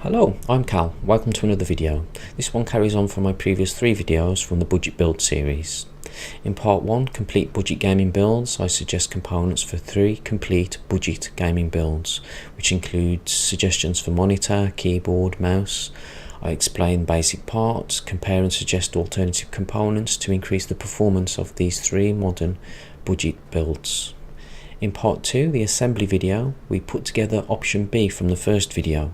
Hello, I'm Cal. Welcome to another video. This one carries on from my previous 3 videos from the budget build series. In part 1, complete budget gaming builds, I suggest components for 3 complete budget gaming builds, which includes suggestions for monitor, keyboard, mouse. I explain basic parts, compare and suggest alternative components to increase the performance of these 3 modern budget builds. In part 2, the assembly video, we put together option B from the first video.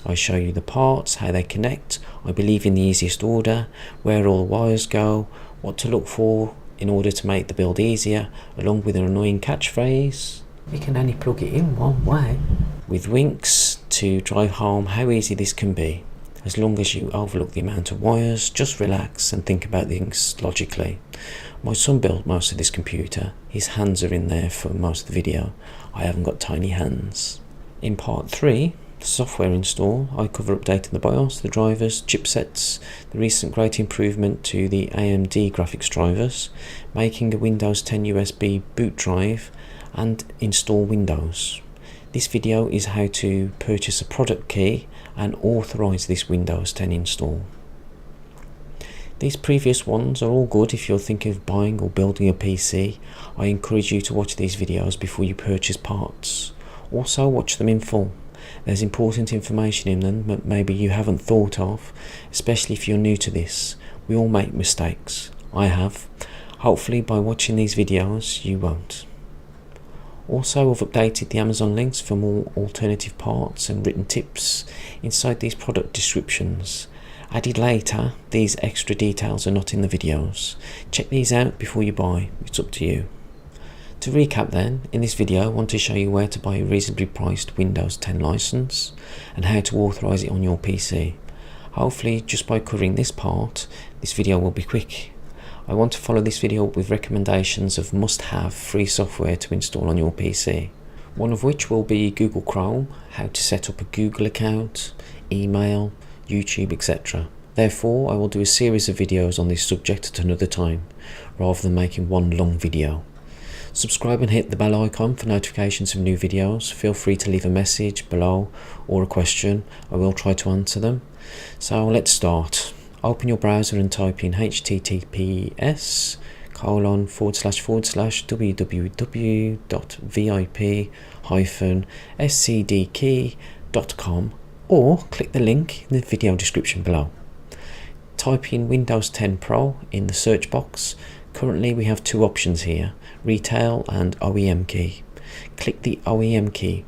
I show you the parts, how they connect, I believe in the easiest order, where all the wires go, what to look for in order to make the build easier, along with an annoying catchphrase, you can only plug it in one way, with winks to drive home how easy this can be. As long as you overlook the amount of wires, just relax and think about things logically. My son built most of this computer, his hands are in there for most of the video, I haven't got tiny hands. In part 3, software install, I cover updating the BIOS, the drivers, chipsets, the recent great improvement to the AMD graphics drivers, making a Windows 10 USB boot drive, and install Windows. This video is how to purchase a product key and authorize this Windows 10 install. These previous ones are all good if you're thinking of buying or building a PC. I encourage you to watch these videos before you purchase parts. Also watch them in full. There's important information in them that maybe you haven't thought of, especially if you're new to this. We all make mistakes. I have. Hopefully by watching these videos you won't. Also, I've updated the Amazon links for more alternative parts and written tips inside these product descriptions. Added later, these extra details are not in the videos. Check these out before you buy, it's up to you. To recap then, in this video I want to show you where to buy a reasonably priced Windows 10 license and how to authorize it on your PC. Hopefully just by covering this part, this video will be quick. I want to follow this video up with recommendations of must-have free software to install on your PC. One of which will be Google Chrome, how to set up a Google account, email, YouTube, etc. Therefore I will do a series of videos on this subject at another time, rather than making one long video. Subscribe and hit the bell icon for notifications of new videos. Feel free to leave a message below or a question. I will try to answer them. So let's start. Open your browser and type in https://www.vip-scdkey.com or click the link in the video description below. Type in Windows 10 Pro in the search box. Currently we have 2 options here, Retail and OEM key. Click the OEM key.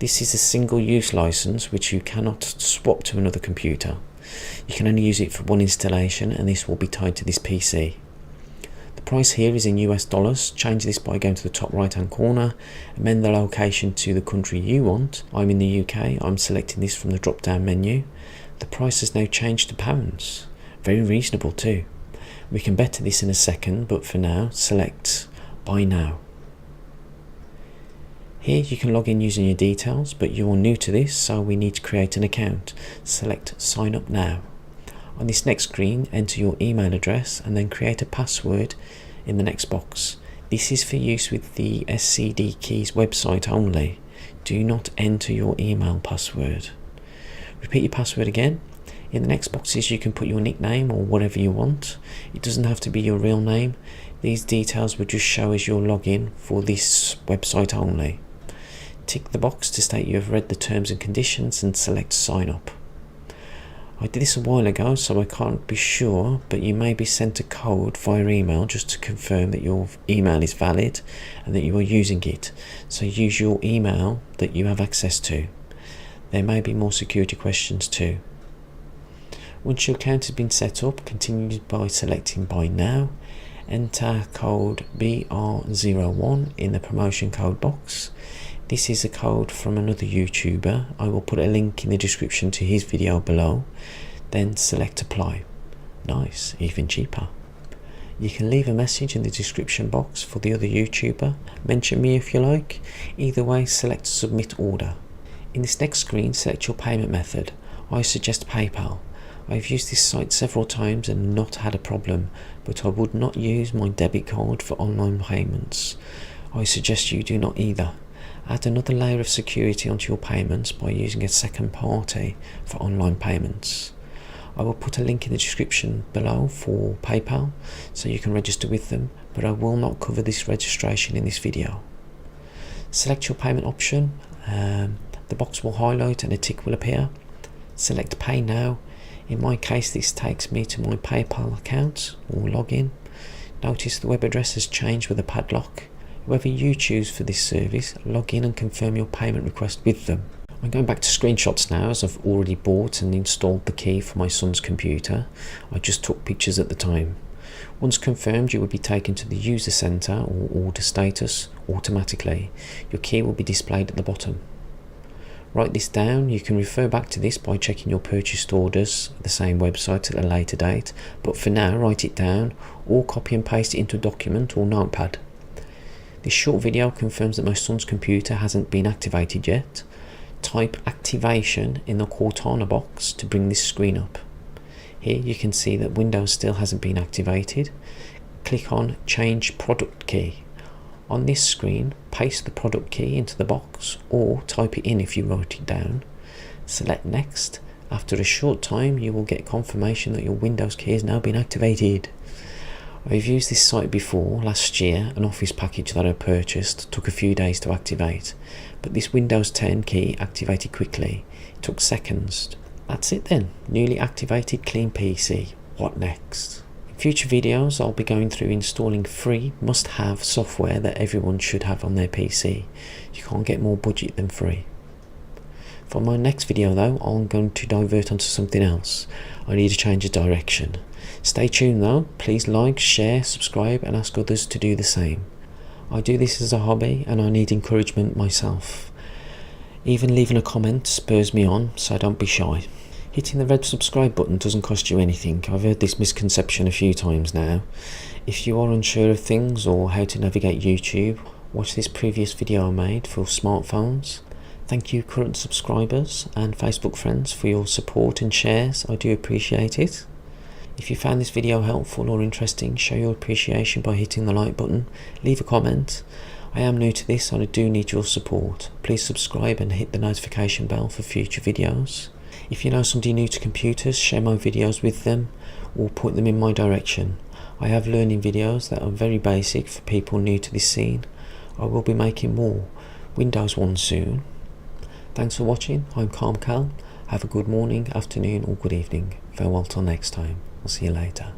This is a single-use license which you cannot swap to another computer. You can only use it for one installation and this will be tied to this PC. The price here is in US dollars. Change this by going to the top right hand corner, amend the location to the country you want. I'm in the UK, I'm selecting this from the drop down menu. The price has now changed to pounds. Very reasonable too. We can better this in a second, but for now, select Buy Now. Here you can log in using your details, but you're new to this, so we need to create an account. Select Sign Up Now. On this next screen, enter your email address and then create a password in the next box. This is for use with the SCDKEY's website only. Do not enter your email password. Repeat your password again. In the next boxes you can put your nickname or whatever you want. It doesn't have to be your real name. These details will just show as your login for this website only. Tick the box to state you have read the terms and conditions and select Sign Up. I did this a while ago so I can't be sure, but you may be sent a code via email just to confirm that your email is valid and that you are using it. So use your email that you have access to. There may be more security questions too. Once your account has been set up, continue by selecting Buy Now. Enter code BR01 in the promotion code box. This is a code from another YouTuber. I will put a link in the description to his video below. Then select Apply. Nice, even cheaper. You can leave a message in the description box for the other YouTuber. Mention me if you like. Either way, select Submit Order. In this next screen, select your payment method. I suggest PayPal. I've used this site several times and not had a problem, but I would not use my debit card for online payments. I suggest you do not either. Add another layer of security onto your payments by using a second party for online payments. I will put a link in the description below for PayPal so you can register with them, but I will not cover this registration in this video. Select your payment option, the box will highlight and a tick will appear. Select Pay Now. In my case this takes me to my PayPal account or login. Notice the web address has changed with a padlock. Whoever you choose for this service, log in and confirm your payment request with them. I'm going back to screenshots now, as I've already bought and installed the key for my son's computer. I just took pictures at the time. Once confirmed, you will be taken to the user center or order status automatically. Your key will be displayed at the bottom. Write this down. You can refer back to this by checking your purchased orders at the same website at a later date, but for now write it down or copy and paste it into a document or notepad. This short video confirms that my son's computer hasn't been activated yet. Type activation in the Cortana box to bring this screen up. Here you can see that Windows still hasn't been activated. Click on change product key. On this screen, paste the product key into the box or type it in if you wrote it down. Select next. After a short time you will get confirmation that your Windows key has now been activated. I've used this site before. Last year an office package that I purchased took a few days to activate, but this Windows 10 key activated quickly. It took seconds. That's it then, newly activated clean PC. What next? In future videos I'll be going through installing free must-have software that everyone should have on their PC. You can't get more budget than free. For my next video though, I'm going to divert onto something else. I need to change of direction. Stay tuned though, please like, share, subscribe and ask others to do the same. I do this as a hobby and I need encouragement myself. Even leaving a comment spurs me on, so don't be shy. Hitting the red subscribe button doesn't cost you anything. I've heard this misconception a few times now. If you are unsure of things or how to navigate YouTube, watch this previous video I made for smartphones. Thank you current subscribers and Facebook friends for your support and shares, I do appreciate it. If you found this video helpful or interesting, show your appreciation by hitting the like button, leave a comment. I am new to this and I do need your support. Please subscribe and hit the notification bell for future videos. If you know somebody new to computers, share my videos with them or point them in my direction. I have learning videos that are very basic for people new to this scene. I will be making more Windows ones soon. Thanks for watching. I'm Calm Cal. Have a good morning, afternoon or good evening. Farewell till next time. I'll see you later.